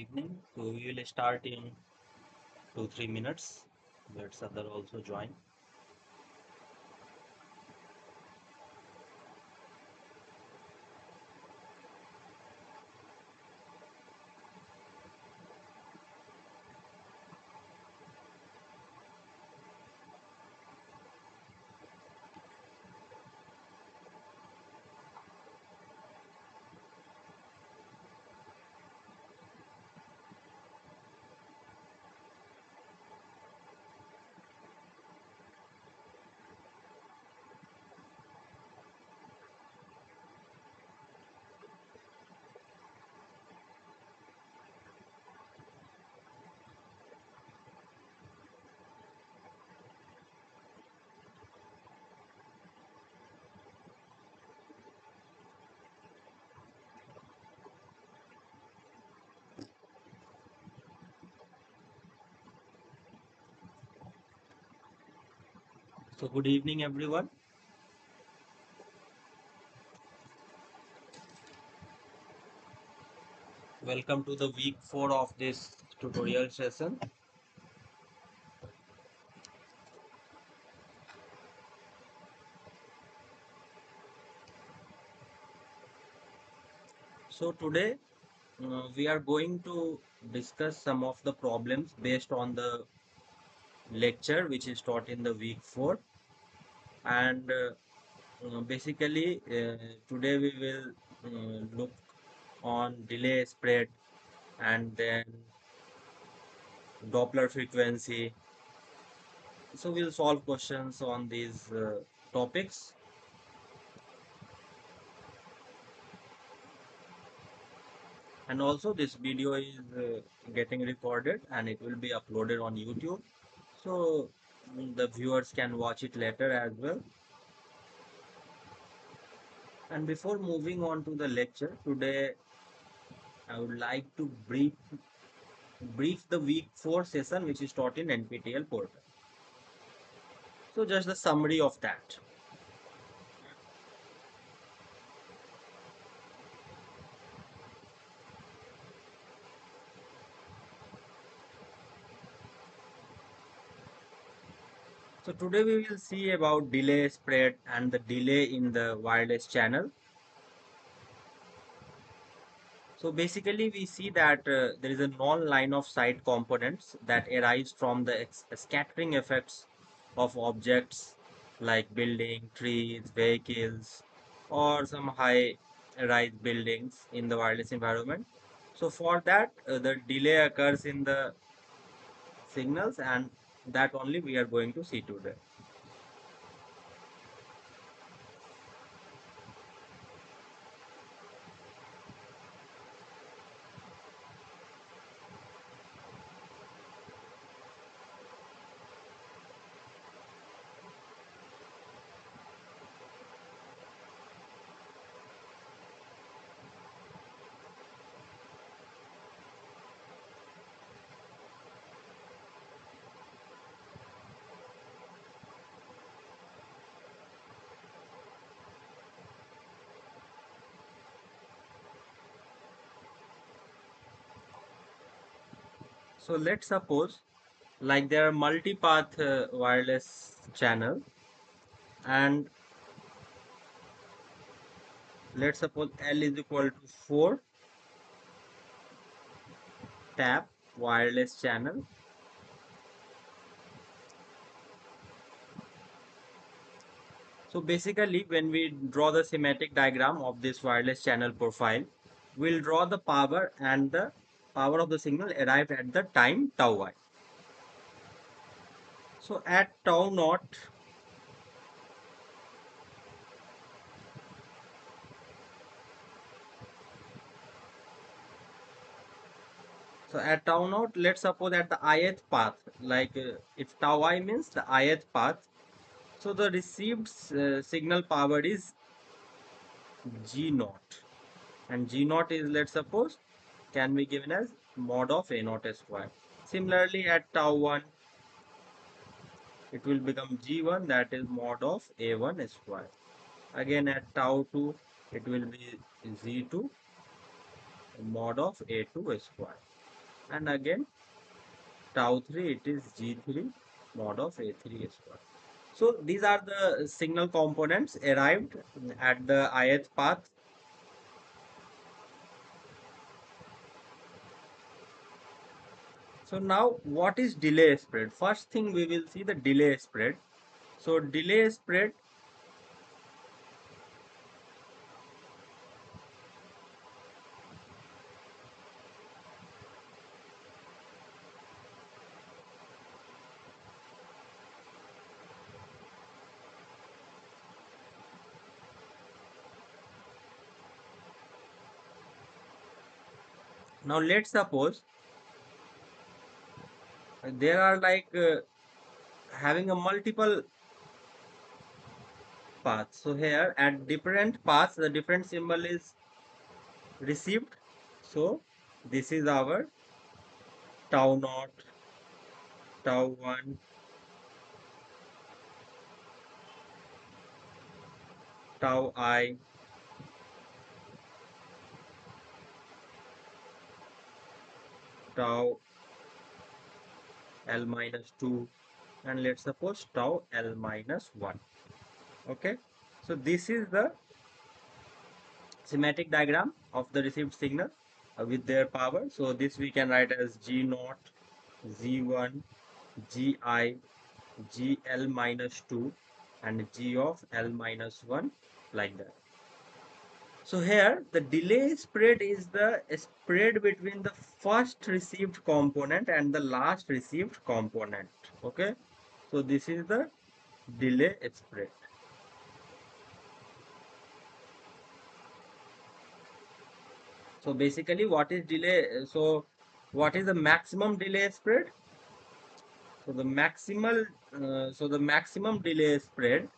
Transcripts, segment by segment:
evening. So we will start in 2-3 minutes. Let's other also join. So good evening everyone. Welcome to the week 4 of this tutorial session. So today we are going to discuss some of the problems based on the lecture which is taught in the week 4 and basically today we will look on delay spread and then Doppler frequency. So we'll solve questions on these topics. And also this video is getting recorded and it will be uploaded on YouTube. So the viewers can watch it later as well. And before moving on to the lecture, today I would like to brief the week 4 session which is taught in NPTEL portal. So just the summary of that. So today we will see about delay spread and the delay in the wireless channel. So basically we see that there is a non-line of sight components that arise from the scattering effects of objects like building, trees, vehicles, or some high rise buildings in the wireless environment. So for that the delay occurs in the signals, and that only we are going to see today. So let's suppose like there are multi-path wireless channel, and let's suppose L is equal to 4 tap wireless channel. So basically when we draw the schematic diagram of this wireless channel profile, we'll draw the power and the power of the signal arrived at the time tau I. So at tau naught, let's suppose at the ith path, like if tau I means the ith path, so the received signal power is G naught, and G naught is, let's suppose, can be given as mod of A naught square. Similarly at tau 1 it will become G1, that is mod of A1 square. Again at tau 2 it will be Z2 mod of A2 square. and again tau 3 it is G3 mod of A3 square. So these are the signal components arrived at the ith path. So now what is delay spread? First thing we will see the delay spread. So delay spread, now let's suppose there are like having a multiple paths. So here at different paths the different symbol is received. So this is our tau naught, tau 1, tau I, tau L minus 2, and let's suppose tau L minus 1. Okay, so this is the schematic diagram of the received signal with their power. So this we can write as G naught, G1, Gi, Gl minus 2, and G of L minus 1, like that. So here the delay spread is the spread between the first received component and the last received component. Okay, so this is the delay spread. So basically what is delay? So what is the maximum delay spread? So the maximum delay spread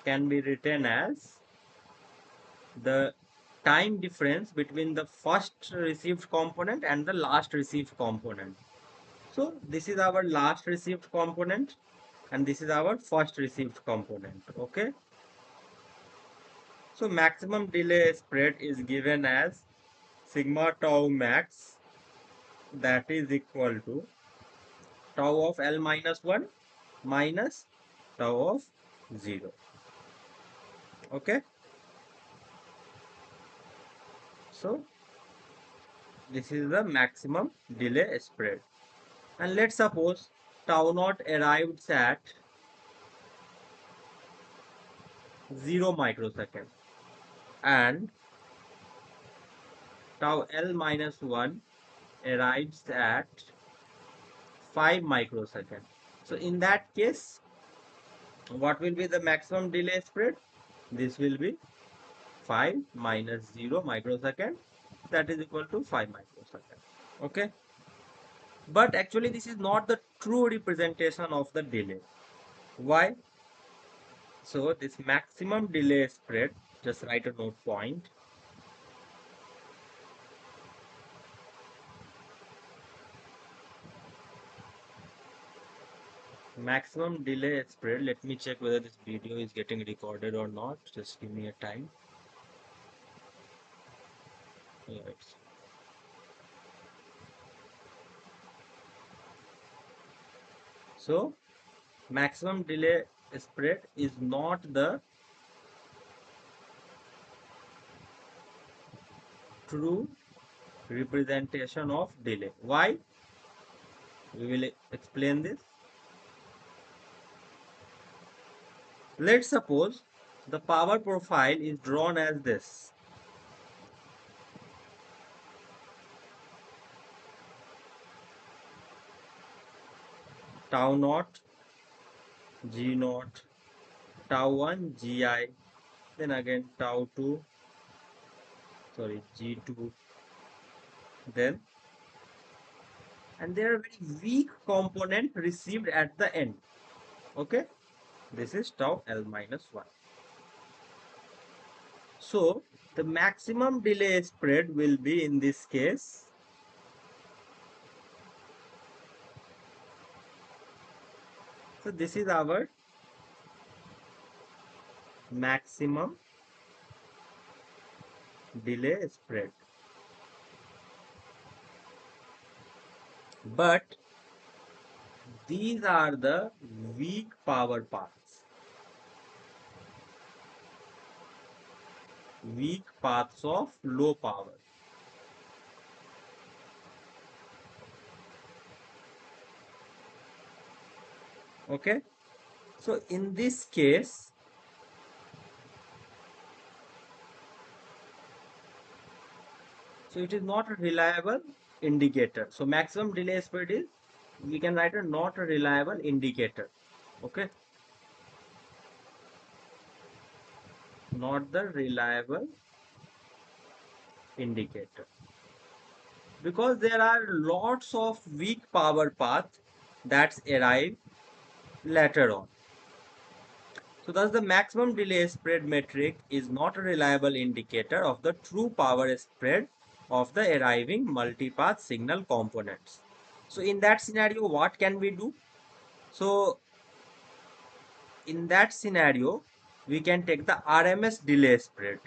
can be written as the time difference between the first received component and the last received component. So this is our last received component and this is our first received component. Okay. So maximum delay spread is given as sigma tau max, that is equal to tau of L minus 1 minus tau of 0. Okay. So this is the maximum delay spread. And let's suppose tau naught arrives at 0 microsecond and tau L minus 1 arrives at 5 microsecond. So in that case, what will be the maximum delay spread? This will be 5 minus 0 microsecond, that is equal to 5 microsecond. Okay. But actually this is not the true representation of the delay. Why? So this maximum delay spread, just write a note point. Maximum delay spread. Let me check whether this video is getting recorded or not. Just give me a time. Yeah, so maximum delay spread is not the true representation of delay. Why? We will explain this. Let's suppose the power profile is drawn as this. Tau naught, G naught, tau 1, Gi, then again tau 2, sorry, G2, then, and there are very weak component received at the end. Okay, this is tau L minus 1. So the maximum delay spread will be in this case So this is our maximum delay spread. But these are the weak power paths. Weak paths of low power. Okay. So in this case, so it is not a reliable indicator. So maximum delay spread is, we can write a not a reliable indicator. Okay. Not the reliable indicator. Because there are lots of weak power paths that arrive later on. So thus the maximum delay spread metric is not a reliable indicator of the true power spread of the arriving multipath signal components. So in that scenario, what can we do? So in that scenario, we can take the RMS delay spread.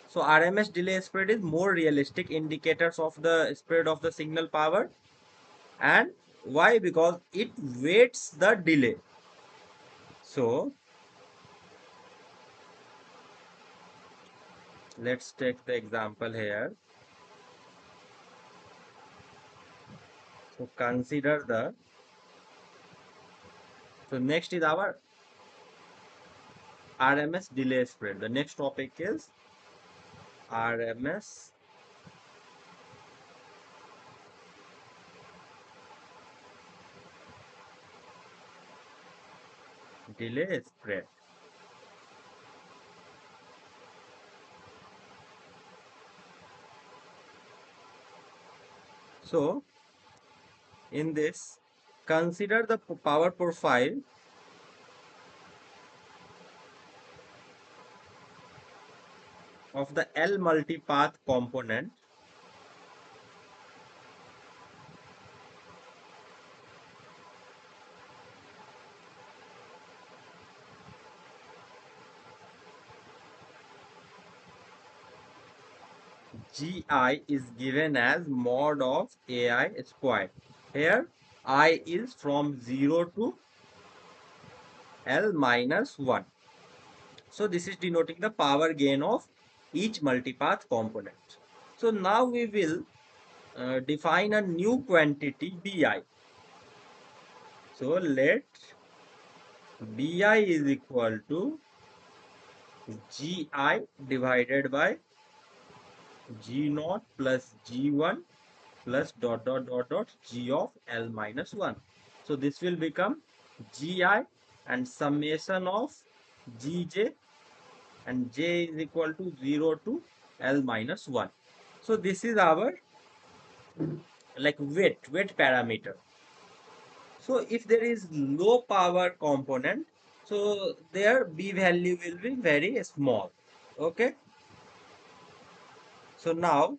So RMS delay spread is more realistic indicators of the spread of the signal power. And why? Because it weights the delay. So let's take the example here. So consider the, so next is our RMS delay spread. The next topic is RMS delay spread. So in this, consider the power profile of the L multipath component Gi is given as mod of Ai squared. Here I is from 0 to L minus 1. So this is denoting the power gain of each multipath component. So now we will define a new quantity Bi. So let Bi is equal to Gi divided by G naught plus G1 plus dot dot dot dot G of L minus 1. So this will become Gi and summation of Gj, and j is equal to 0 to L minus 1. So this is our like weight parameter. So if there is low power component, so their B value will be very small. Okay. So now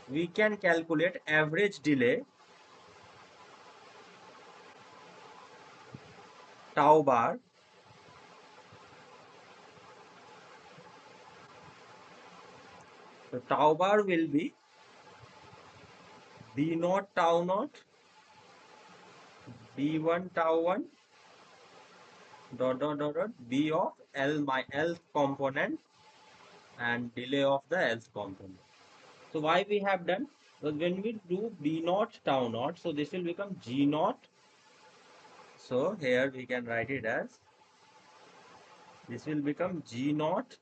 we can calculate average delay tau bar. So tau bar will be B naught tau naught, B1 tau 1, dot dot dot dot B of L my L component and delay of the L component. So why we have done? Because when we do B naught tau naught, so this will become G naught. So here we can write it as, this will become G naught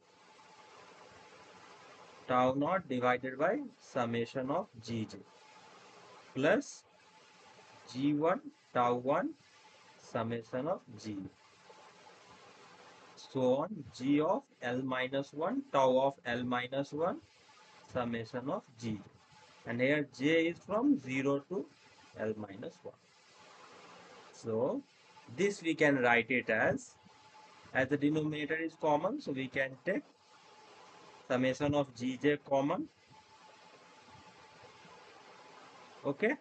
tau naught divided by summation of Gj plus G1 tau 1 summation of G. So on G of L minus 1 tau of L minus 1 summation of G. And here J is from 0 to L minus 1. So this we can write it as the denominator is common, so we can take summation of Gj common. Okay.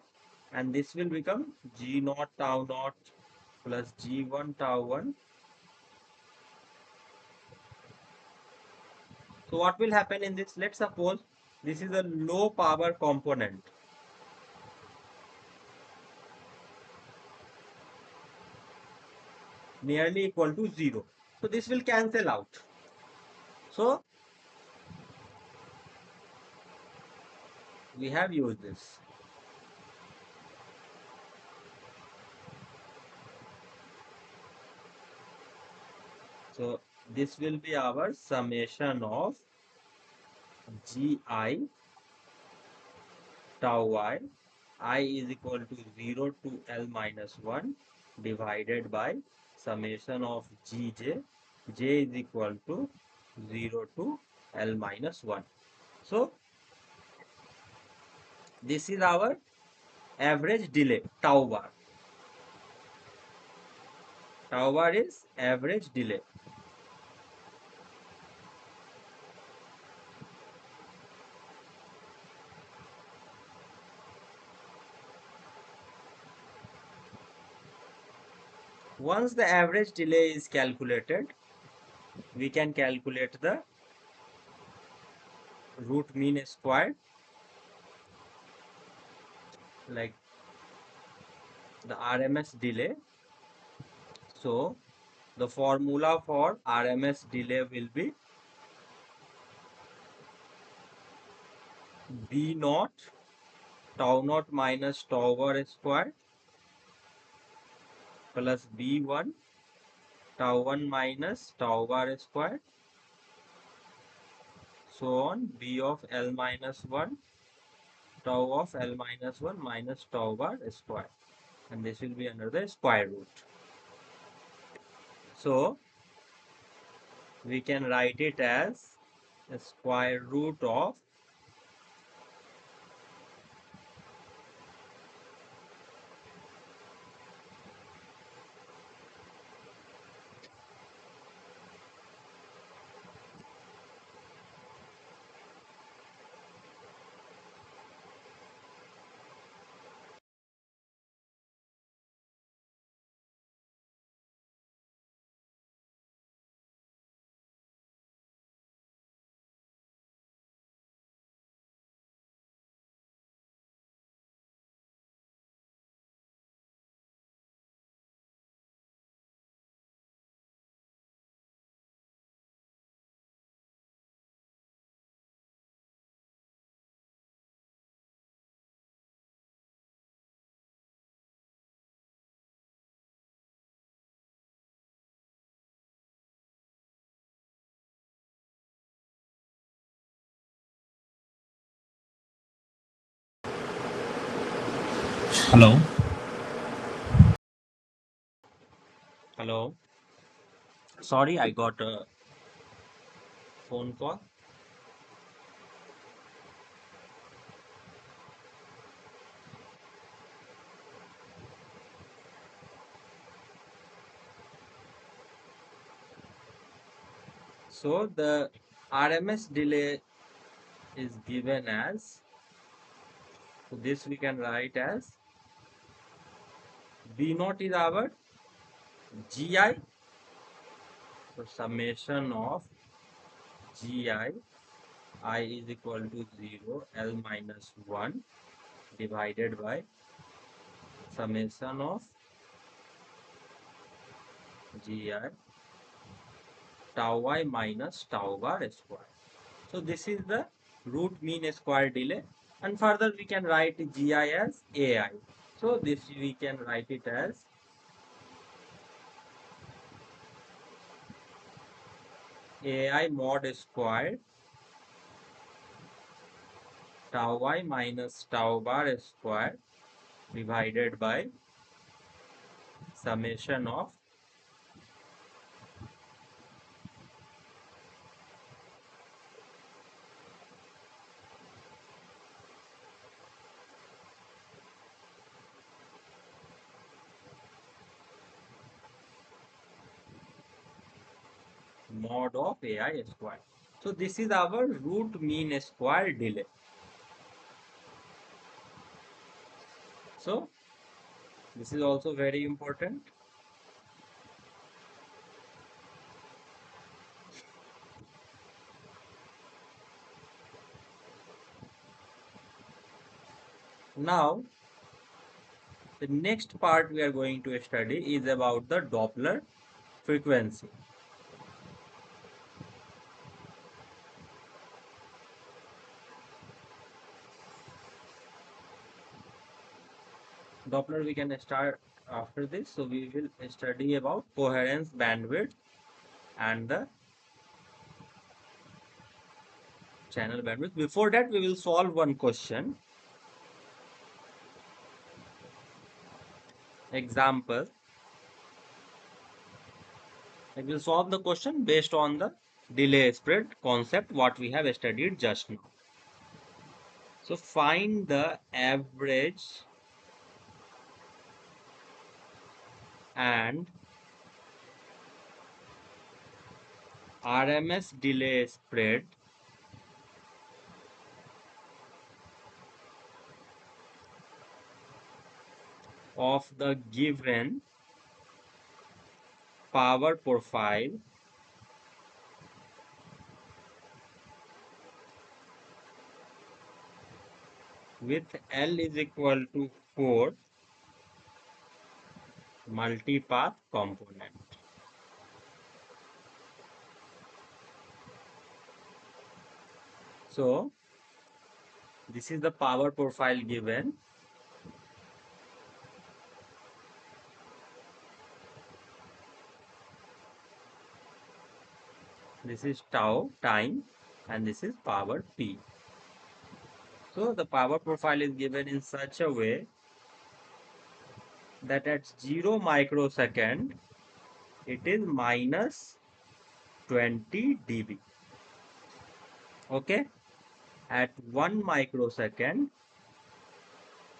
and this will become g naught tau naught plus g1 tau 1. So what will happen in this? Let's suppose this is a low power component, nearly equal to 0. So this will cancel out. So we have used this. So this will be our summation of gi tau I is equal to 0 to L minus 1 divided by summation of Gj. J is equal to 0 to L minus 1. So this is our average delay, tau bar. Tau bar is average delay. Once the average delay is calculated, we can calculate the root mean squared, like the RMS delay. So the formula for RMS delay will be B naught tau naught minus tau bar squared plus B1 tau 1 minus tau bar squared, so on B of L minus 1 tau of L minus 1 minus tau bar squared, and this will be under the square root. So we can write it as the square root of Hello. hello. Sorry, I got a phone call. So the RMS delay is given as, so this we can write as B naught is our GI, so summation of GI, I is equal to 0, L minus 1 divided by summation of GI tau I minus tau bar square. So this is the root mean square delay, and further we can write GI as AI. So this we can write it as AI mod square tau I minus tau bar square divided by summation of mod of AI square. So this is our root mean square delay. So this is also very important. Now the next part we are going to study is about the Doppler frequency. Doppler we can start after this. So we will study about coherence bandwidth and the channel bandwidth. Before that, we will solve one question. Example. I will solve the question based on the delay spread concept what we have studied just now. So find the average and RMS delay spread of the given power profile with L is equal to 4 multipath component. So this is the power profile given. This is tau time and this is power P. So the power profile is given in such a way that at 0 microsecond it is minus 20 dB. Okay, at 1 microsecond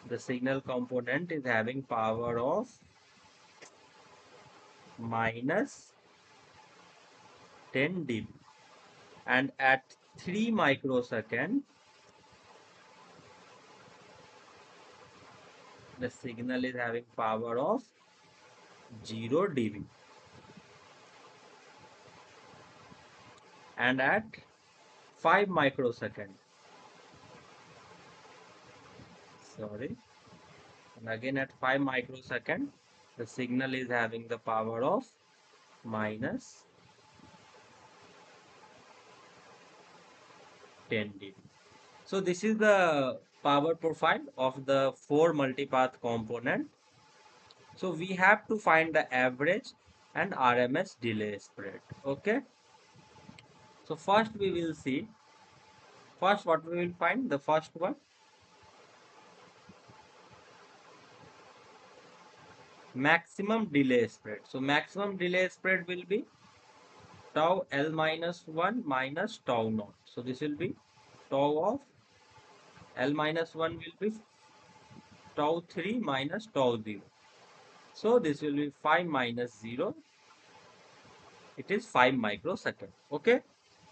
the signal component is having power of minus 10 dB, and at 3 microsecond the signal is having power of 0 dB, and at 5 microsecond, sorry, and again at 5 microsecond the signal is having the power of minus 10 dB. So this is the power profile of the 4 multipath component. So we have to find the average and RMS delay spread. Okay. So first we will see, first what we will find, the first one, maximum delay spread. So maximum delay spread will be tau L minus 1 minus tau naught. So this will be tau of L minus 1 will be tau 3 minus tau 0. So this will be 5 minus 0. It is 5 microsecond. Okay.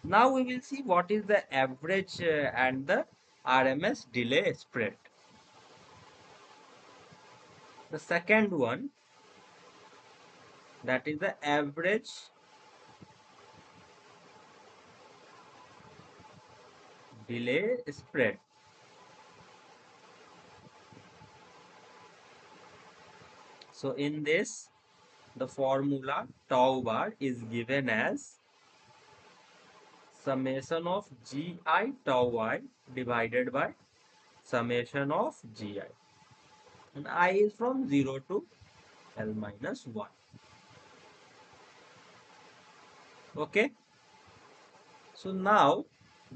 Now we will see what is the average and the RMS delay spread. The second one, that is the average delay spread. So in this, the formula tau bar is given as summation of gi tau I divided by summation of gi. And I is from 0 to L minus 1. Okay. So now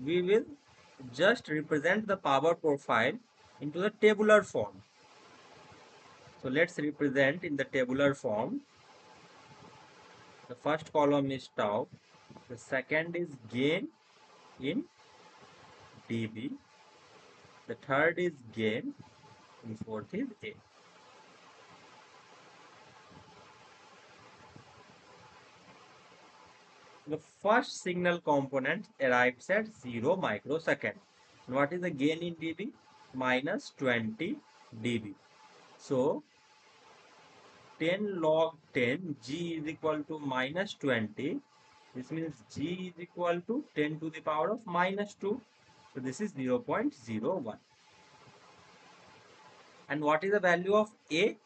we will just represent the power profile into the tabular form. So let's represent in the tabular form. The first column is tau, the second is gain in dB, the third is gain, and fourth is A. The first signal component arrives at 0 microsecond. And what is the gain in dB? Minus 20 dB. So 10 log 10 g is equal to minus 20. This means g is equal to 10 to the power of minus 2. So this is 0.01. And what is the value of a?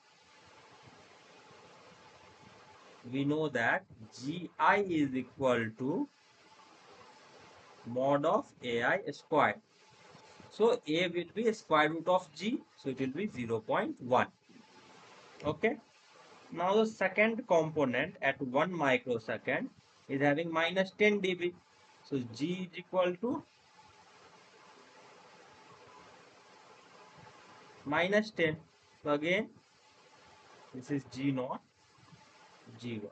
We know that gi is equal to mod of ai squared. So a will be square root of g, so it will be 0.1. Okay. Now the second component at 1 microsecond is having minus 10 dB. So g is equal to minus 10. So again, this is g naught, g1.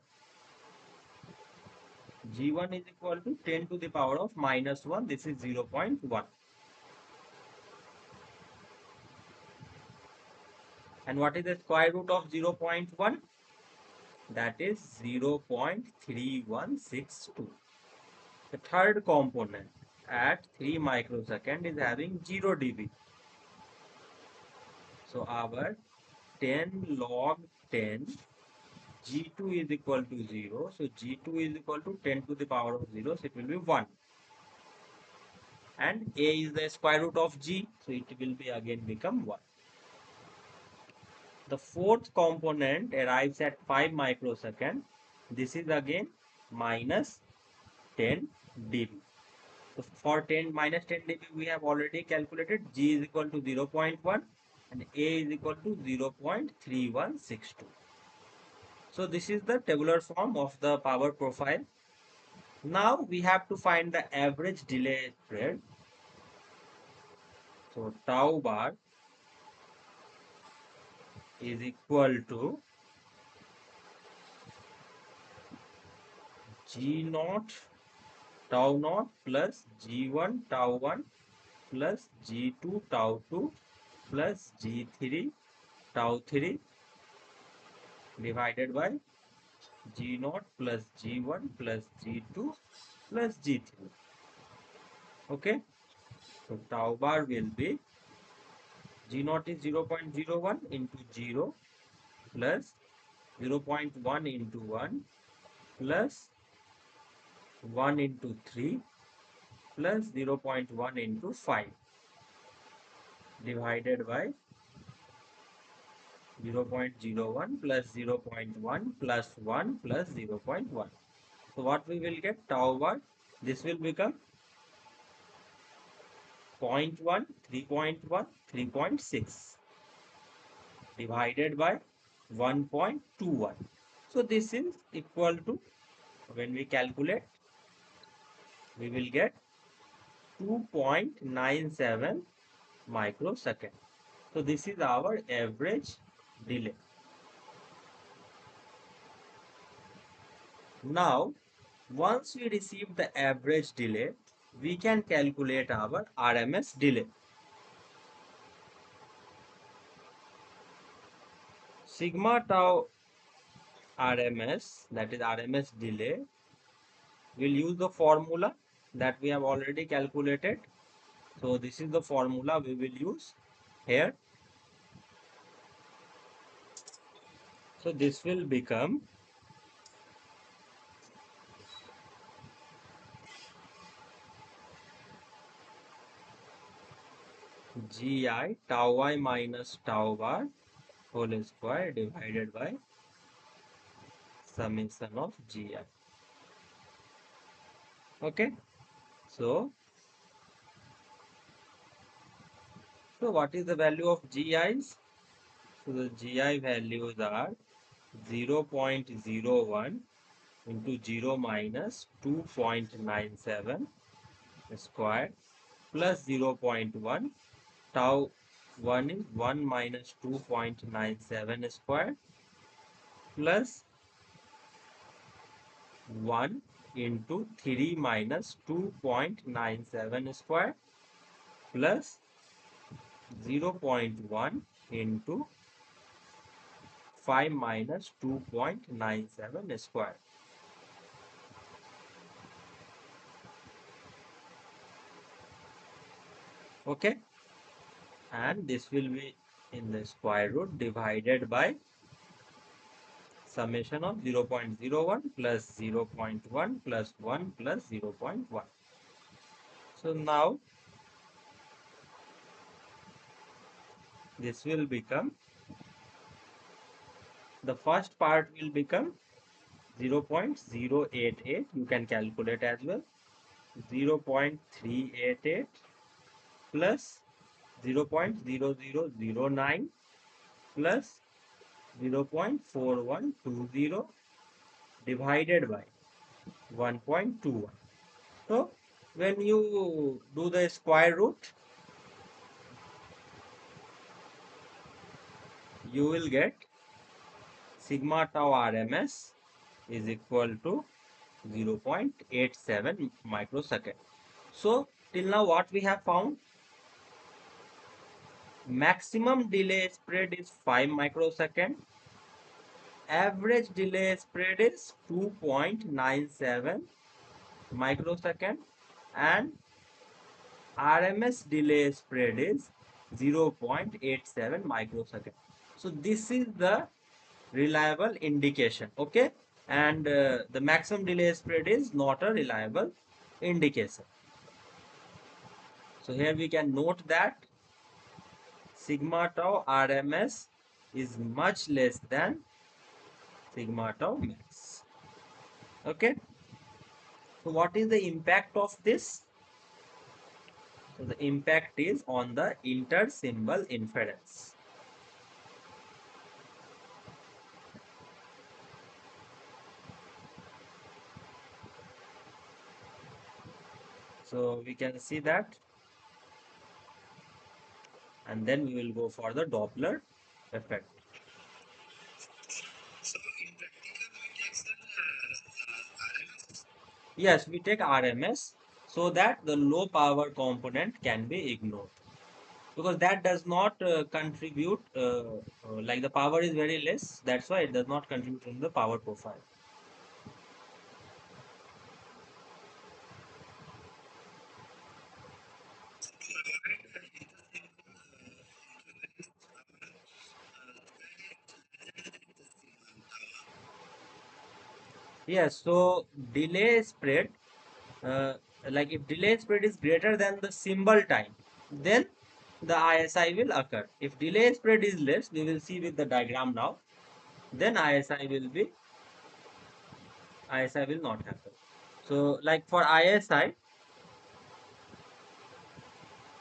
g1 is equal to 10 to the power of minus 1. This is 0.1. And what is the square root of 0.1? That is 0.3162. The third component at 3 microsecond is having 0 dB. So our 10 log 10 g2 is equal to 0. So g2 is equal to 10 to the power of 0. So it will be 1. And a is the square root of g. So it will be again become 1. The fourth component arrives at 5 microsecond. This is again minus 10 dB. So for 10 minus 10 dB we have already calculated g is equal to 0.1 and a is equal to 0.3162. So this is the tabular form of the power profile. Now we have to find the average delay spread. So tau bar is equal to g naught tau naught plus g1 tau 1 plus g2 tau 2 plus g3 tau 3 divided by g naught plus g1 plus g2 plus g3. Okay, so tau bar will be g naught is 0.01 into 0 plus 0.1 into 1 plus 1 into 3 plus 0.1 into 5 divided by 0.01 plus 0.1 plus 1 plus 0.1. So what we will get tau bar, this will become 0.1, 3.1, 3.6 divided by 1.21. So this is equal to, when we calculate, we will get 2.97 microsecond. So this is our average delay. Now, once we receive the average delay, we can calculate our RMS delay. Sigma tau RMS, that is RMS delay, we'll use the formula that we have already calculated. So this is the formula we will use here. So this will become GI tau I minus tau bar whole square divided by summation of GI. Okay, so what is the value of GIs? So the GI values are 0.01 into 0 minus 2.97 square plus 0.1. Tau 1 is 1 minus 2.97 square plus 1 into 3 minus 2.97 square plus 0.1 into 5 minus 2.97 square. Okay, and this will be in the square root divided by summation of 0.01 plus 0.1 plus 1 plus 0.1. So now this will become, the first part will become 0.088, you can calculate as well, 0.388 plus 0.0009 plus 0.4120 divided by 1.21. So when you do the square root, you will get sigma tau RMS is equal to 0.87 microsecond. So till now what we have found, maximum delay spread is 5 microsecond, average delay spread is 2.97 microsecond, and RMS delay spread is 0.87 microsecond. So this is the reliable indication, okay? And the maximum delay spread is not a reliable indication. So here we can note that sigma tau RMS is much less than sigma tau max. Okay. So what is the impact of this? So the impact is on the inter-symbol inference. So we can see that, and then we will go for the Doppler effect. Yes, we take RMS so that the low power component can be ignored, because that does not contribute, like the power is very less, that's why it does not contribute in the power profile. Yes, so delay spread, uh, like if delay spread is greater than the symbol time, then the ISI will occur. If delay spread is less, we will see with the diagram now, then ISI will not happen. So like for ISI,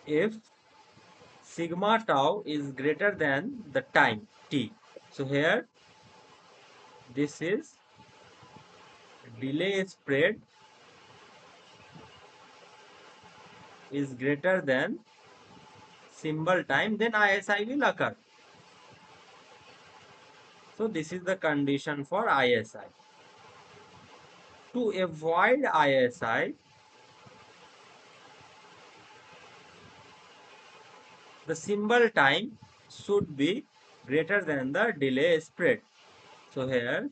if sigma tau is greater than the time t, so here this is delay spread is greater than symbol time, then ISI will occur. So this is the condition for ISI. To avoid ISI, the symbol time should be greater than the delay spread. So here,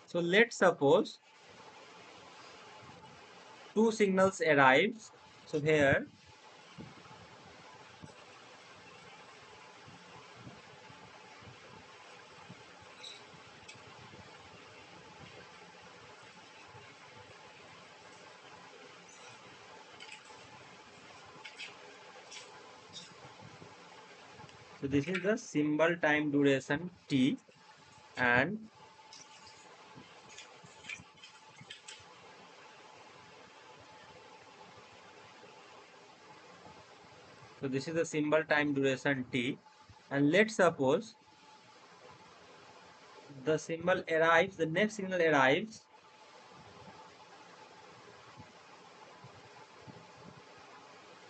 so let's suppose two signals arrives. So here, so this is the symbol time duration t, and so this is the symbol time duration t, and let's suppose the symbol arrives, the next signal arrives,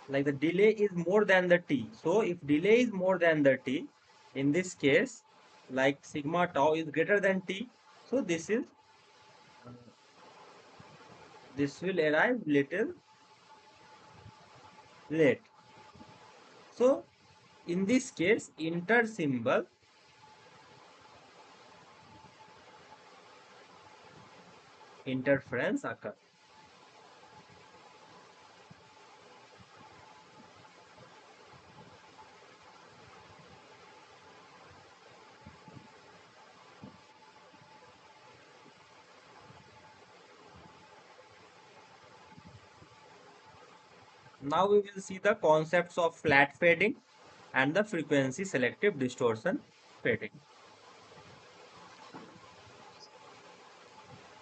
like the delay is more than the t. So if delay is more than the t, in this case, like sigma tau is greater than t, so this will arrive little late. So in this case, inter symbol interference occur. Now we will see the concepts of flat fading and the frequency selective distortion fading.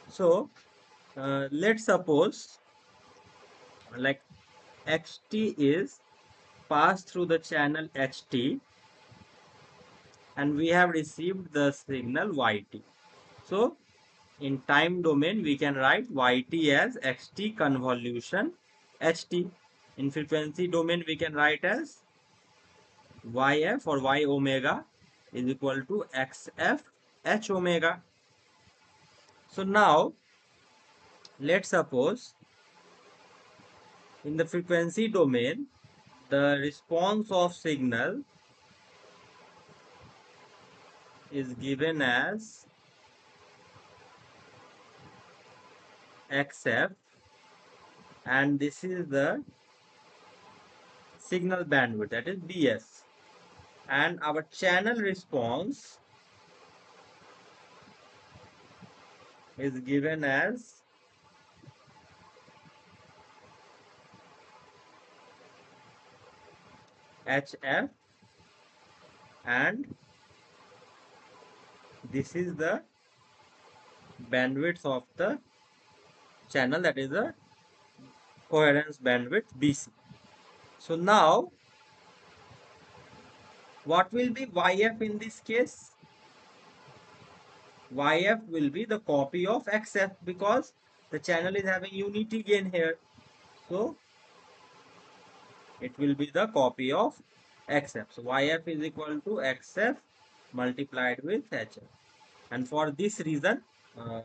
So let's suppose like xt is passed through the channel ht and we have received the signal yt. So in time domain we can write yt as xt convolution ht. In frequency domain we can write as yf or y omega is equal to xf h omega. So now let's suppose in the frequency domain the response of signal is given as xf and this is the signal bandwidth, that is bs, and our channel response is given as hf, and this is the bandwidth of the channel, that is the coherence bandwidth bc. So now what will be yf in this case? Yf will be the copy of xf because the channel is having unity gain here. So it will be the copy of xf. So yf is equal to xf multiplied with hf. And for this reason, uh,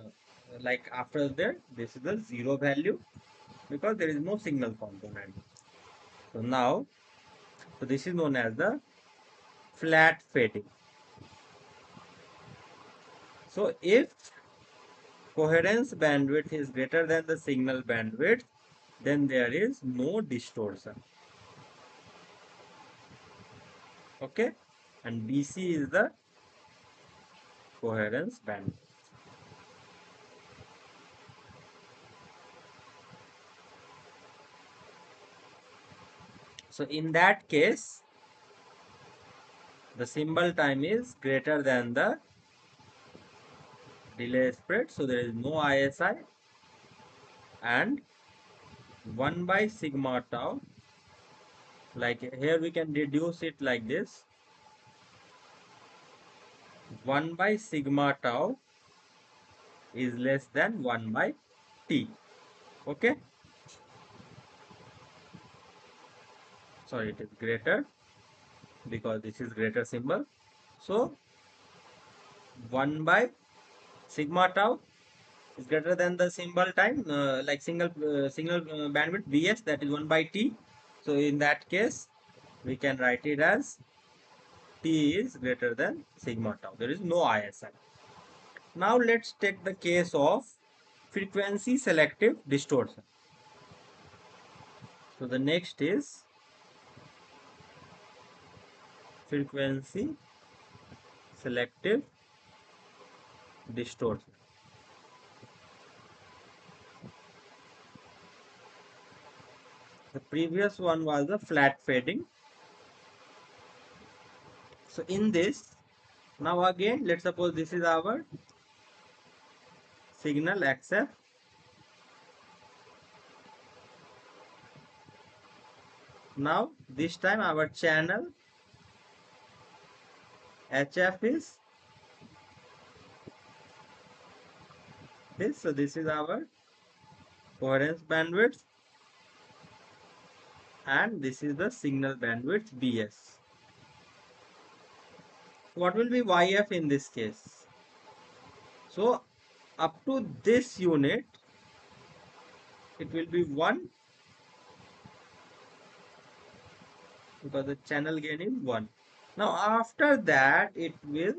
like after that, this is the zero value because there is no signal component. So now, so this is known as the flat fading. So if coherence bandwidth is greater than the signal bandwidth, then there is no distortion. Okay, and BC is the coherence bandwidth. So in that case, the symbol time is greater than the delay spread, so there is no ISI, and 1 by sigma tau, like here we can reduce it like this, 1 by sigma tau is less than 1 by t. Okay, sorry, it is greater because this is greater symbol. So 1 by sigma tau is greater than the symbol time, like signal bandwidth bs, that is 1 by t. So in that case we can write it as t is greater than sigma tau. There is no ISI. Now let's take the case of frequency selective distortion. So the next is frequency selective distortion. The previous one was the flat fading. So in this, now again, let's suppose this is our signal XF. Now this time our channel HF is this. So this is our coherence bandwidth and this is the signal bandwidth BS. What will be YF in this case? So up to this unit, it will be 1 because the channel gain is 1. Now after that, it will,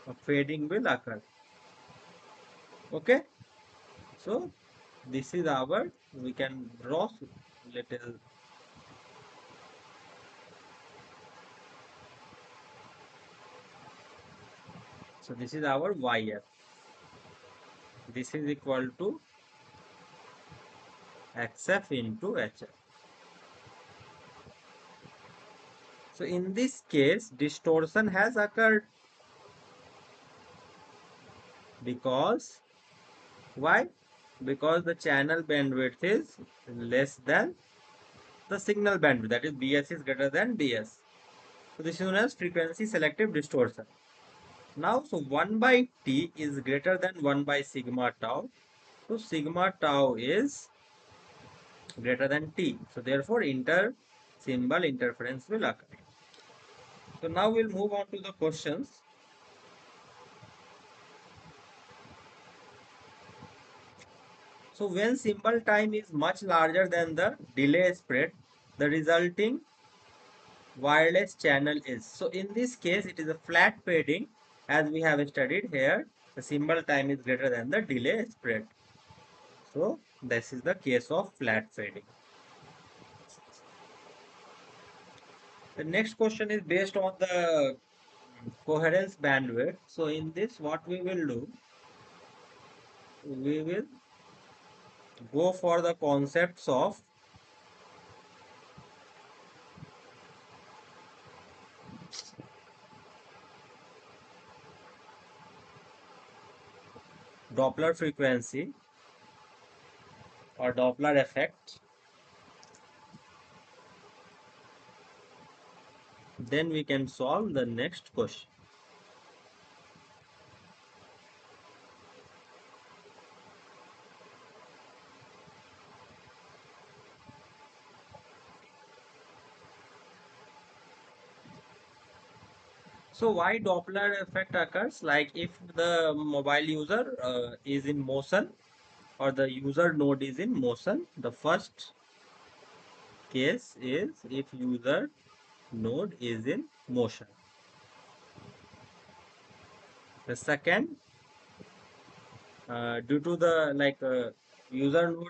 a fading will occur. Okay, so this is our, we can draw little. So this is our YF. This is equal to XF into HF. So in this case, distortion has occurred because, why? Because the channel bandwidth is less than the signal bandwidth, that is BS is greater than DS. So this is known as frequency selective distortion. Now, so 1 by T is greater than 1 by sigma tau. So sigma tau is greater than T. So therefore inter symbol interference will occur. So now we'll move on to the questions. So when symbol time is much larger than the delay spread, the resulting wireless channel is. So in this case, it is a flat fading, as we have studied here. The symbol time is greater than the delay spread. So this is the case of flat fading. The next question is based on the coherence bandwidth. So in this, what we will do, we will go for the concepts of Doppler frequency or Doppler effect. Then we can solve the next question. So why Doppler effect occurs? Like if the mobile user is in motion or the user node is in motion, the first case is if user node is in motion. The second, due to the user node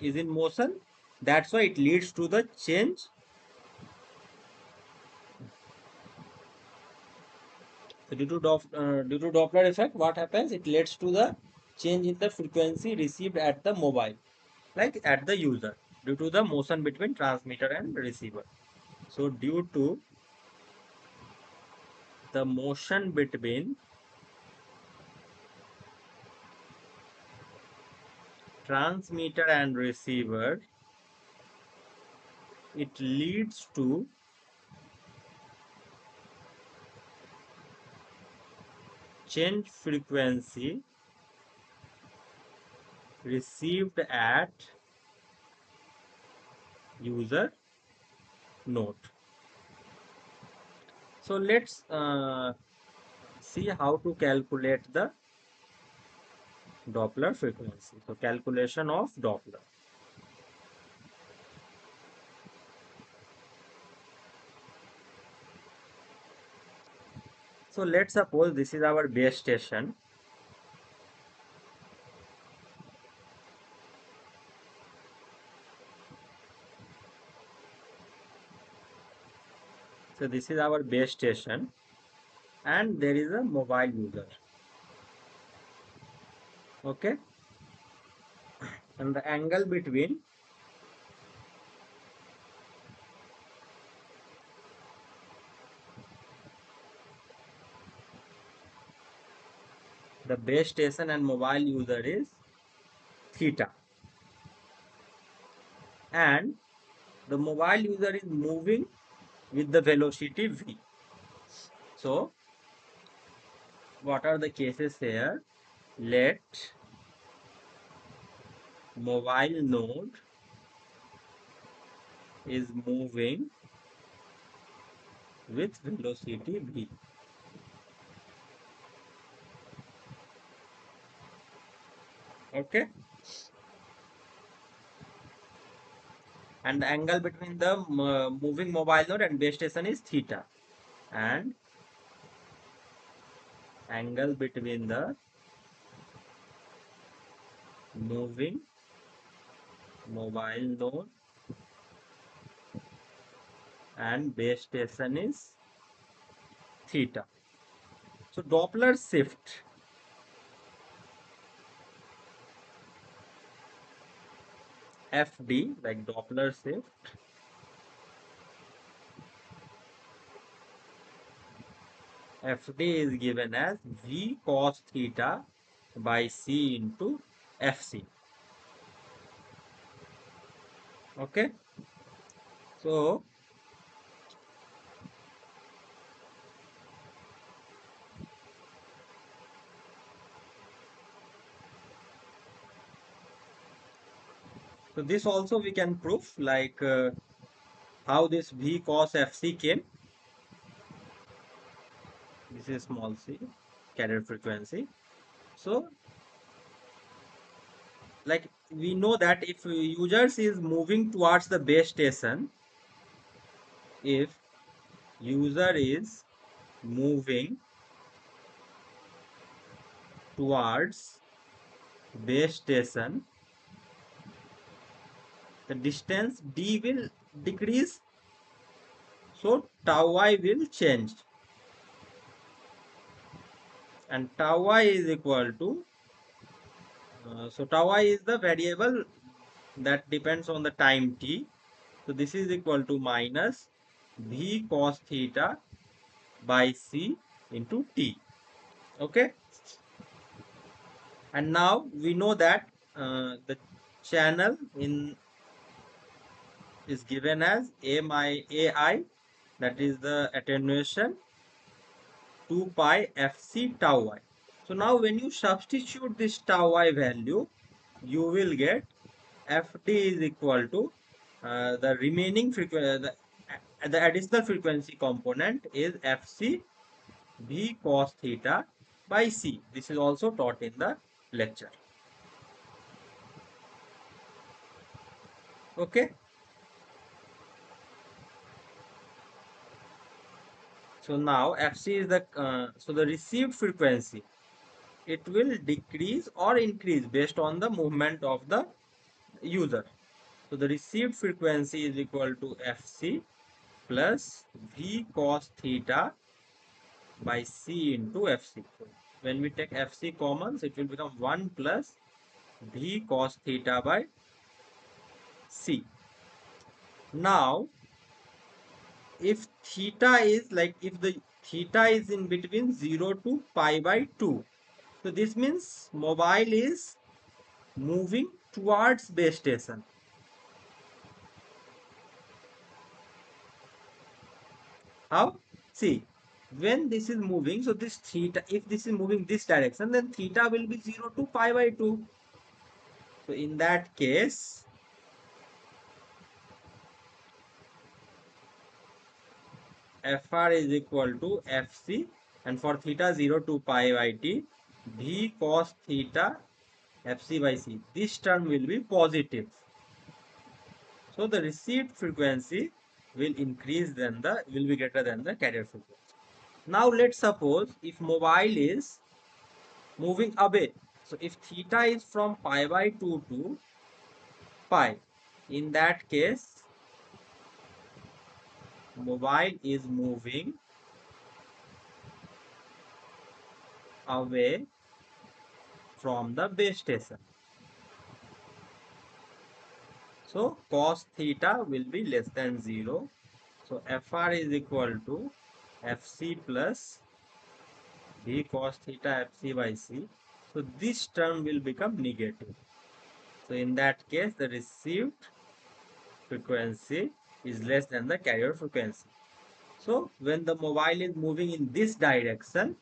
is in motion, that's why it leads to the change. Due to Doppler effect, what happens? It leads to the change in the frequency received at the mobile, like at the user, due to the motion between transmitter and receiver. So due to the motion between transmitter and receiver, it leads to change frequency received at user node. So let's see how to calculate the Doppler frequency. So calculation of Doppler. So let's suppose this is our base station. So this is our base station and there is a mobile user. Okay. And the angle between the base station and mobile user is theta. And the mobile user is moving with the velocity v. So what are the cases here? Let mobile node is moving with velocity v. Okay. And the angle between the moving mobile node and base station is theta. And angle between the moving mobile node and base station is theta. So Doppler shift FD, like Doppler shift FD is given as V cos theta by C into FC. Okay, so this also we can prove, like how this V cos FC came. This is small c, carrier frequency. So like we know that if users is moving towards the base station, if user is moving towards base station, the distance d will decrease, so tau I will change, and tau I is equal to so tau I is the variable that depends on the time t, so this is equal to minus v cos theta by c into t. Okay, and now we know that the channel in is given as ai, that is the attenuation 2 pi fc tau I. So now when you substitute this tau I value, you will get fd is equal to the remaining frequency, the additional frequency component is fc v cos theta by c. This is also taught in the lecture. Okay. So now fc is the so the received frequency, it will decrease or increase based on the movement of the user. So the received frequency is equal to fc plus v cos theta by c into fc. So when we take fc commons, it will become 1 plus v cos theta by c. Now if theta is like, if the theta is in between 0 to pi by 2, so this means mobile is moving towards base station. How? See, when this is moving, so this theta, if this is moving this direction, then theta will be 0 to pi by 2. So in that case, Fr is equal to Fc, and for theta 0 to pi by t, V cos theta Fc by c. This term will be positive. So the received frequency will increase than the, will be greater than the carrier frequency. Now let's suppose if mobile is moving away. So if theta is from pi by 2 to pi, in that case, mobile is moving away from the base station. So cos theta will be less than 0. So Fr is equal to Fc plus V cos theta Fc by c. So this term will become negative. So in that case, the received frequency is less than the carrier frequency. So when the mobile is moving in this direction,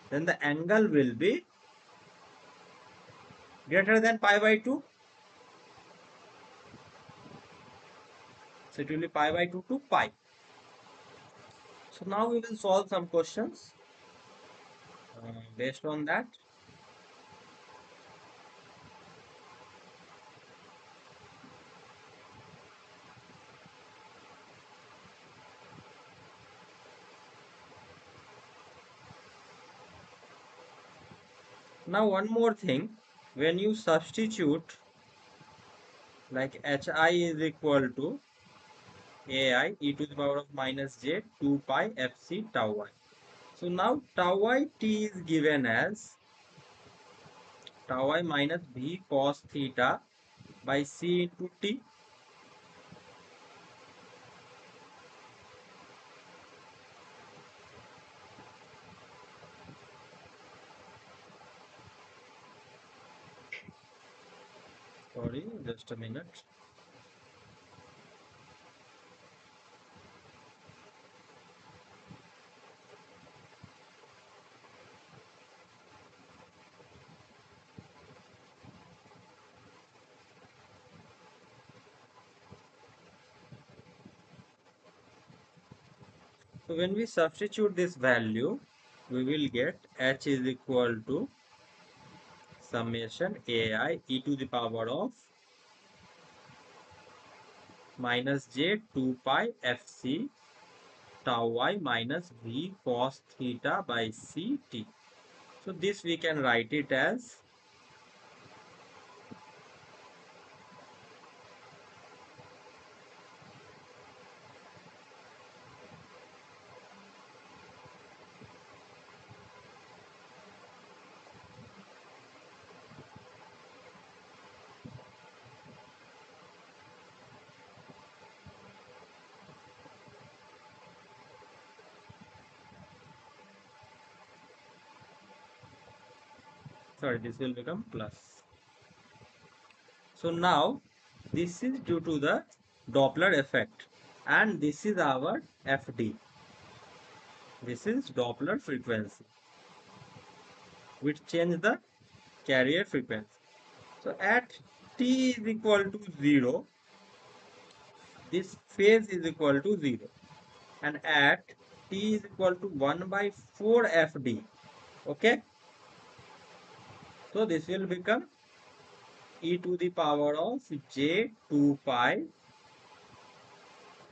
then the angle will be greater than pi by 2. So it will be pi by 2 to pi. So now we will solve some questions based on that. Now one more thing. when you substitute like hi is equal to ai e to the power of minus j 2 pi fc tau I. So now tau I t is given as tau I minus v cos theta by c into t. Sorry, just a minute. So when we substitute this value, we will get h is equal to summation ai e to the power of minus j 2 pi fc tau I minus v cos theta by c t. So this we can write it as, sorry, this will become plus. So now this is due to the Doppler effect, and this is our FD. This is Doppler frequency, which change the carrier frequency. So at t is equal to 0, this phase is equal to 0. And at t is equal to 1 by 4 fd. Okay. So this will become e to the power of j 2 pi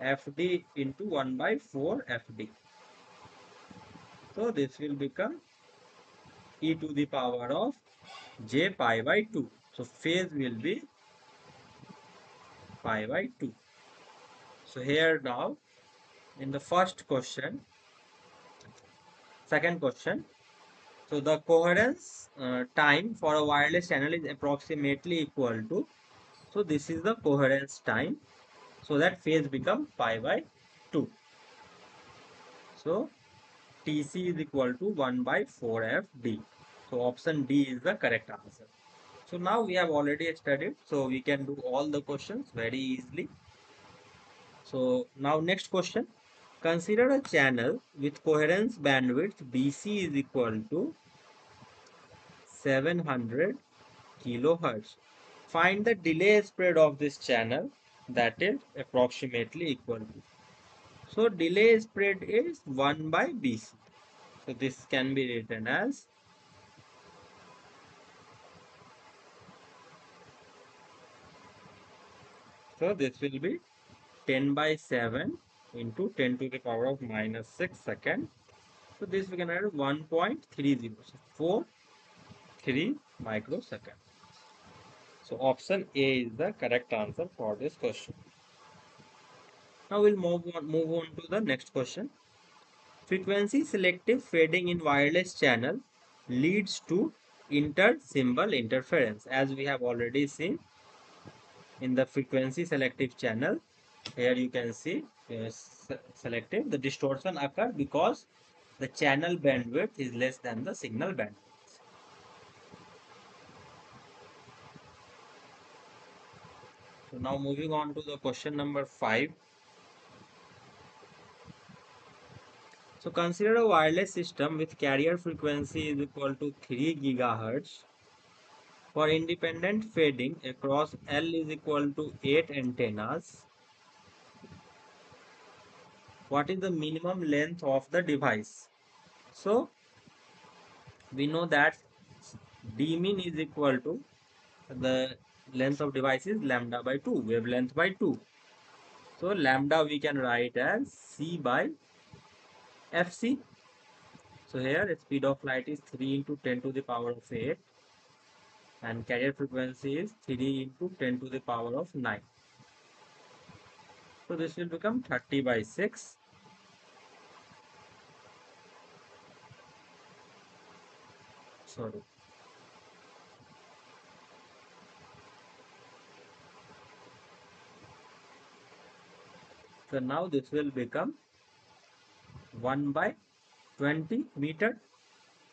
fd into 1 by 4 fd. So this will become e to the power of j pi by 2. So phase will be pi by 2. So here now in the first question, second question. So the coherence time for a wireless channel is approximately equal to, so this is the coherence time, so that phase become pi by 2. So Tc is equal to 1 by 4 fd. So option D is the correct answer. So now we have already studied, so we can do all the questions very easily. So now next question. Consider a channel with coherence bandwidth BC is equal to 700 kilohertz. Find the delay spread of this channel, that is approximately equal to. So delay spread is 1 by BC. So this can be written as, so this will be 10 by 7 into 10 to the power of minus 6 second. So this we can add 1.30. So 43 microsecond. So option A is the correct answer for this question. Now we'll move on to the next question. Frequency selective fading in wireless channel leads to inter-symbol interference. As we have already seen in the frequency selective channel, here you can see selective, the distortion occur because the channel bandwidth is less than the signal bandwidth. So now moving on to the question number 5. So consider a wireless system with carrier frequency is equal to 3 gigahertz. For independent fading across L is equal to 8 antennas, what is the minimum length of the device? So we know that d min is equal to the length of device is lambda by 2, wavelength by 2. So lambda we can write as c by fc. So here speed of light is 3 into 10 to the power of 8. and carrier frequency is 3 into 10 to the power of 9. So this will become 30 by 6. Sorry. So now this will become 1 by 20 meter.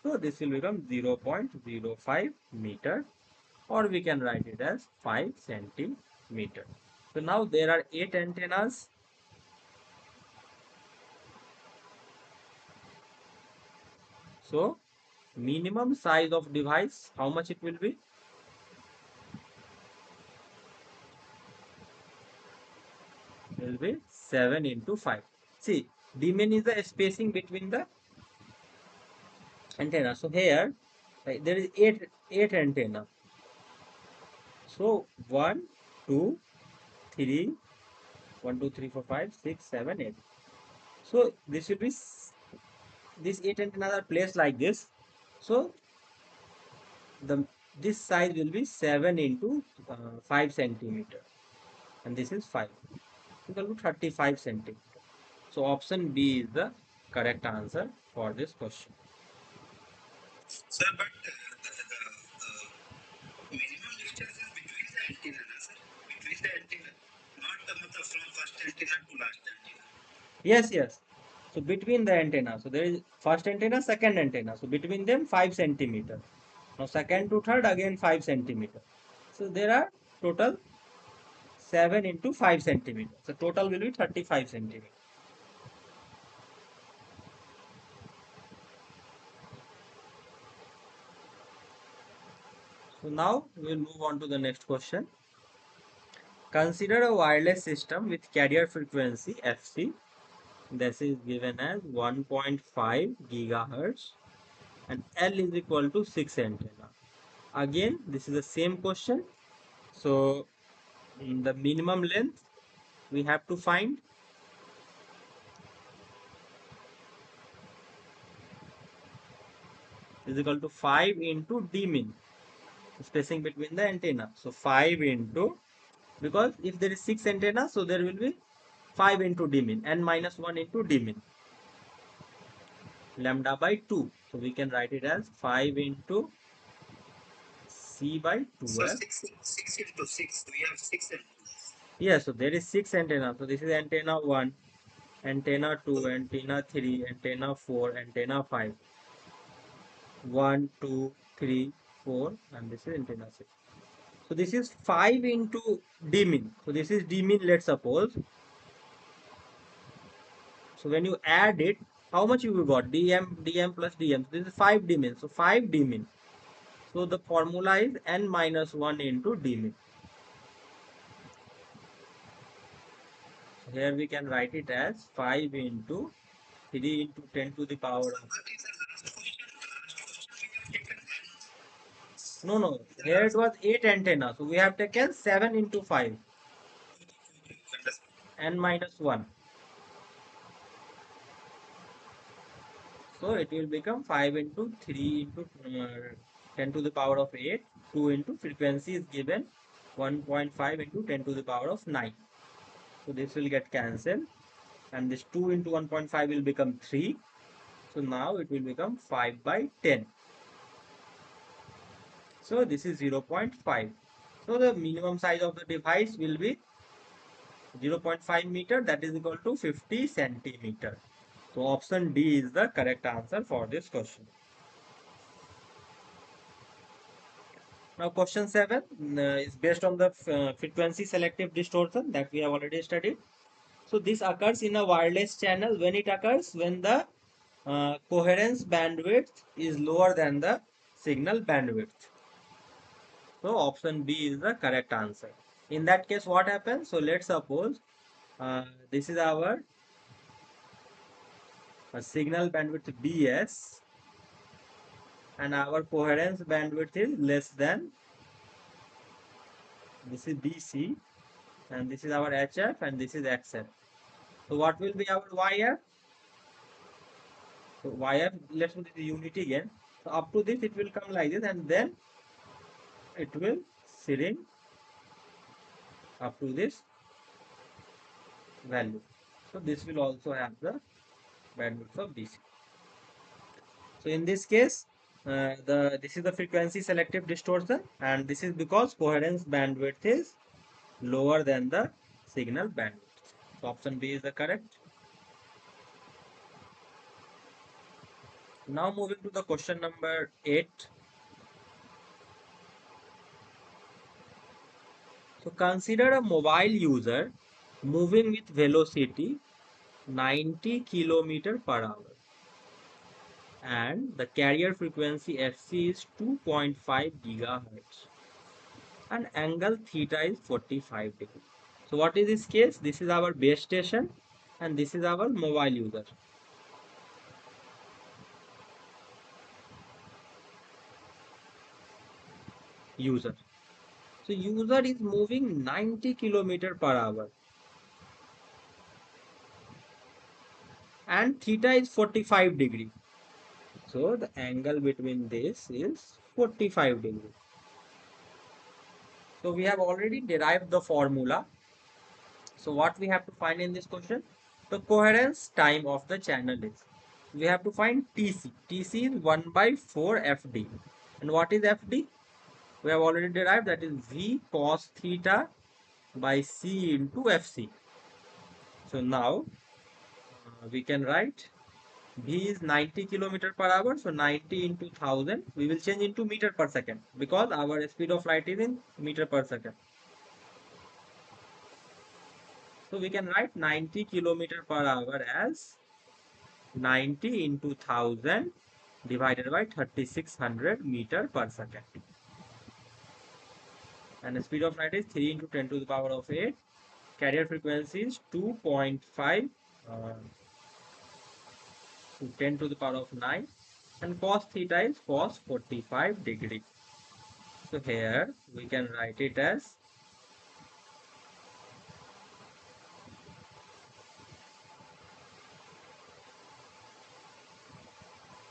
So this will become 0.05 meter, or we can write it as 5 centimeter. So now there are 8 antennas. So minimum size of device, how much it will be? It will be 7 into 5. See, dimen is the spacing between the antenna. So here there is eight antenna. So 1, 2, 3, 1, 2, 3, 4, 5, 6, 7, 8. So this will be these 8 antennas are placed like this. So the this size will be 7 into 5 centimeter, and this is 5, equal to 35 centimeter. So option B is the correct answer for this question. Sir, but the minimum distance is between the antenna, na, sir? Between the antenna, not the matlab from first antenna to last antenna. Yes, yes. So between the antenna, so there is first antenna, second antenna. So between them 5 centimeter. Now second to third again 5 centimeter. So there are total 7 into 5 centimeter. So total will be 35 centimeter. So now we will move on to the next question. Consider a wireless system with carrier frequency FC. This is given as 1.5 gigahertz and L is equal to 6 antenna. Again, this is the same question. So the minimum length we have to find is equal to 5 into d min, spacing between the antenna. So 5 into, because if there is 6 antenna, so there will be 5 into d min and minus 1 into d min, lambda by 2. So we can write it as 5 into c by So 12. 6 into 6, we have 6 antennas. Yeah, so there is 6 antenna. So this is antenna 1, antenna 2, antenna 3, antenna 4, antenna 5. 1, 2, 3, 4, and this is antenna 6. So this is 5 into d min. So this is d min, let's suppose. So when you add it, how much you got? dm plus dm. So this is 5 d min. So 5 d min. So the formula is n minus 1 into d min. So here we can write it as 5 into 3 into 10 to the power So of. what is the last question? The last question we have taken No, no. the Here it last. was 8 antenna. So we have taken 7 into 5. Okay, understood. N minus 1. So it will become 5 into 3 into 10 to the power of 8. 2 into frequency is given 1.5 into 10 to the power of 9. So this will get cancelled. And this 2 into 1.5 will become 3. So now it will become 5 by 10. So this is 0.5. So the minimum size of the device will be 0.5 meter, that is equal to 50 centimeter. So option D is the correct answer for this question. Now question 7 is based on the frequency selective distortion that we have already studied. So this occurs in a wireless channel when it occurs when the coherence bandwidth is lower than the signal bandwidth. So option B is the correct answer. In that case, what happens? So let's suppose this is our signal bandwidth BS and our coherence bandwidth is less than, this is BC, and this is our HF and this is XF. So what will be our YF? So YF, let's put the unity again. So up to this it will come like this, and then it will shrink up to this value. So this will also have the bandwidth of DC. So in this case, the this is the frequency selective distortion, and this is because coherence bandwidth is lower than the signal bandwidth. So option B is the correct. Now moving to the question number 8. So consider a mobile user moving with velocity 90 kilometer per hour, and the carrier frequency fc is 2.5 gigahertz and angle theta is 45 degrees. So what is this case? This is our base station and this is our mobile user. So user is moving 90 kilometer per hour and theta is 45 degree. So the angle between this is 45 degree. So we have already derived the formula. So what we have to find in this question? The coherence time of the channel is. We have to find TC. TC is 1 by 4 FD. And what is FD? We have already derived, that is V cos theta by C into FC. So now we can write V is 90 kilometer per hour. So 90 into 1000. We will change into meter per second because our speed of light is in meter per second. So we can write 90 kilometer per hour as 90 into 1000 divided by 3600 meter per second. And the speed of light is 3 into 10 to the power of 8. Carrier frequency is 2.5 to 10 to the power of 9. And cos theta is cos 45 degree. So here we can write it as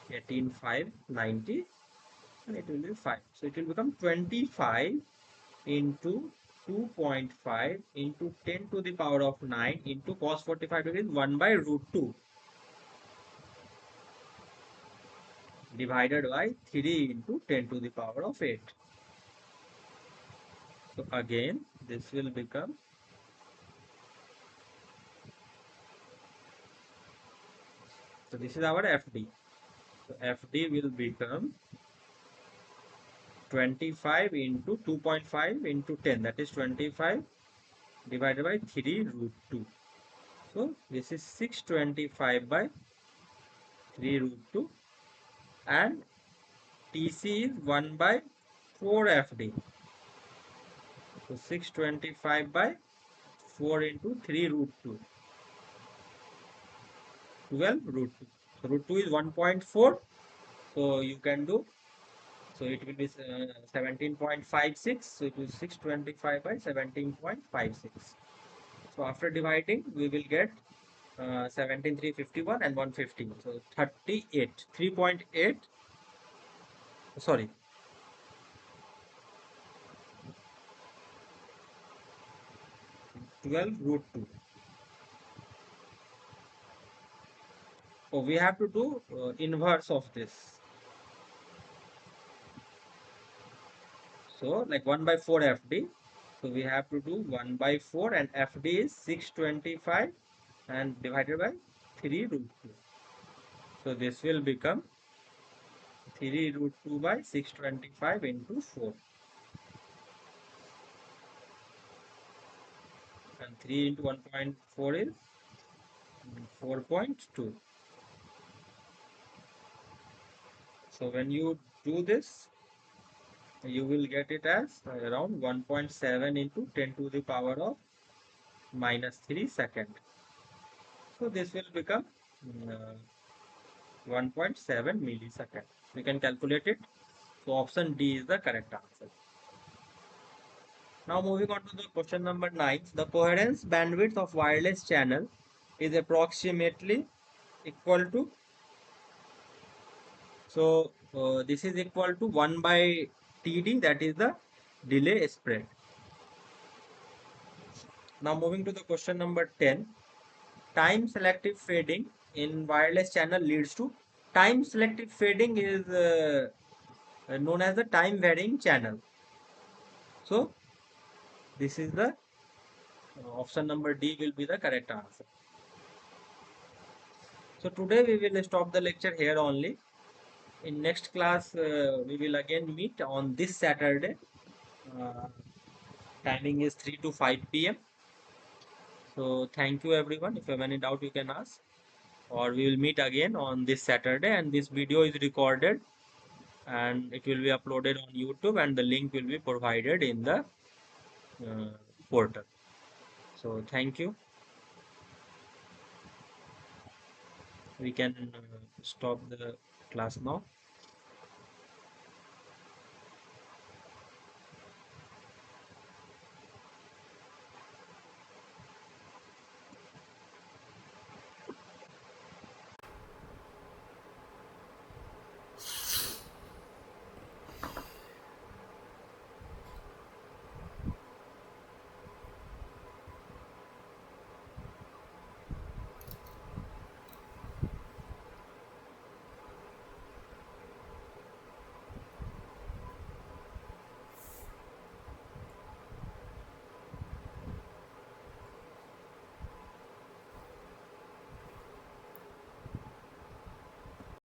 18,590 and it will be 5. So it will become 25 into 2.5 into 10 to the power of 9 into cos 45 degrees 1 by root 2 divided by 3 into 10 to the power of 8. So again this will become, so this is our FD. So FD will become 25 into 2.5 into 10, that is 25 divided by 3 root 2. So this is 625 by 3 root 2 and TC is 1 by 4 FD. So 625 by 4 into 3 root 2. 12 root 2. So root 2 is 1.4. So you can do, so it will be 17.56. So it is 625 by 17.56. So after dividing, we will get 17,351 and 150. So 38, 3.8, sorry, 12 root 2. So we have to do inverse of this. So like 1 by 4 FD. So we have to do 1 by 4 and FD is 625 and divided by 3 root 2. So this will become 3 root 2 by 625 into 4. And 3 into 1.4 is 4.2. So when you do this, you will get it as around 1.7 into 10 to the power of minus 3 second. So this will become uh, 1.7 millisecond. We can calculate it. So option D is the correct answer. Now moving on to the question number 9. The coherence bandwidth of wireless channel is approximately equal to, so this is equal to 1 by TD, that is the delay spread. Now moving to the question number 10. Time selective fading in wireless channel leads to time selective fading is known as the time varying channel. So this is the option number D will be the correct answer. So today we will stop the lecture here only. In next class we will again meet on this Saturday. Uh, Timing is 3 to 5 p.m. So thank you everyone. If you have any doubt you can ask, or we will meet again on this Saturday, and this video is recorded and it will be uploaded on YouTube, and the link will be provided in the uh, portal. So thank you. We can stop the class now.